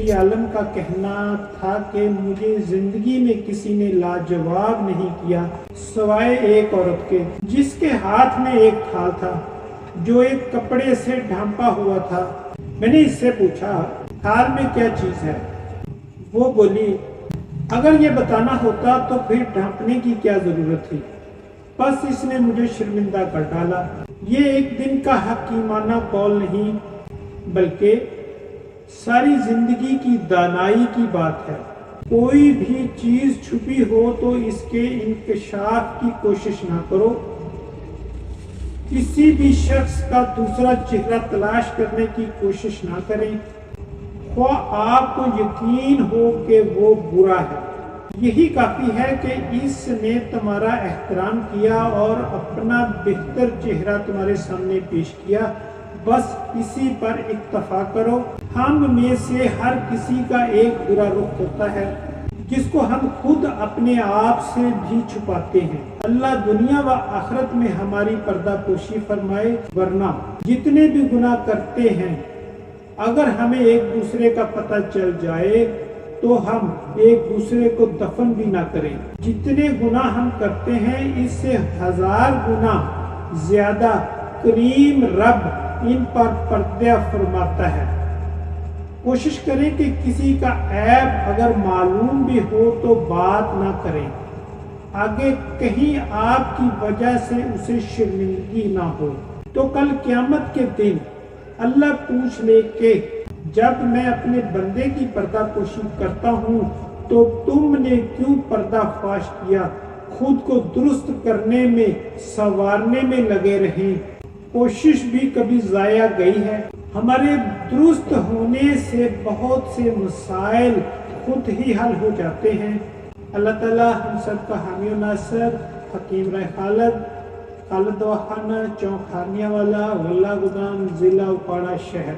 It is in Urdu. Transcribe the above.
مفتی عالم کا کہنا تھا کہ مجھے زندگی میں کسی نے لاجواب نہیں کیا سوائے ایک عورت کے، جس کے ہاتھ میں ایک تھال تھا جو ایک کپڑے سے ڈھانپا ہوا تھا۔ میں نے اس سے پوچھا، تھال میں کیا چیز ہے؟ وہ بولی، اگر یہ بتانا ہوتا تو پھر ڈھانپنے کی کیا ضرورت تھی؟ بس اس نے مجھے شرمندہ کر ڈالا۔ یہ ایک دن کا حکیمانہ قول نہیں بلکہ ساری زندگی کی دانائی کی بات ہے۔ کوئی بھی چیز چھپی ہو تو اس کے انکشاف کی کوشش نہ کرو۔ کسی بھی شخص کا دوسرا چہرہ تلاش کرنے کی کوشش نہ کریں، خواہ آپ کو یقین ہو کہ وہ برا ہے۔ یہی کافی ہے کہ اس نے تمہارا احترام کیا اور اپنا بہتر چہرہ تمہارے سامنے پیش کیا، بس اسی پر اکتفا کرو۔ ہم میں سے ہر کسی کا ایک برا رخ ہوتا ہے جس کو ہم خود اپنے آپ سے بھی چھپاتے ہیں۔ اللہ دنیا و آخرت میں ہماری پردہ پوشی فرمائے، ورنہ جتنے بھی گناہ کرتے ہیں اگر ہمیں ایک دوسرے کا پتہ چل جائے تو ہم ایک دوسرے کو دفن بھی نہ کریں۔ جتنے گناہ ہم کرتے ہیں اس سے 1000 گنا زیادہ کریم رب ان پر پردہ فرماتا ہے۔ کوشش کریں کہ کسی کا عیب اگر معلوم بھی ہو تو بات نہ کریں، آگے کہیں آپ کی وجہ سے اسے شرمندگی نہ ہو۔ تو کل قیامت کے دن اللہ پوچھ لے کہ جب میں اپنے بندے کی پردہ پوشی کرتا ہوں تو تم نے کیوں پردہ فاش کیا؟ خود کو درست کرنے میں، سنوارنے میں لگے رہیں، کوشش بھی کبھی ضائع گئی ہے؟ ہمارے درست ہونے سے بہت سے مسائل خود ہی حل ہو جاتے ہیں۔ اللہ تعالی ہم سب کا حامی و ناصر۔ حکیم رائے خالد دواخانہ، چوک خانیہ والا، غلہ گودام، ضلع اپاڑہ شہر۔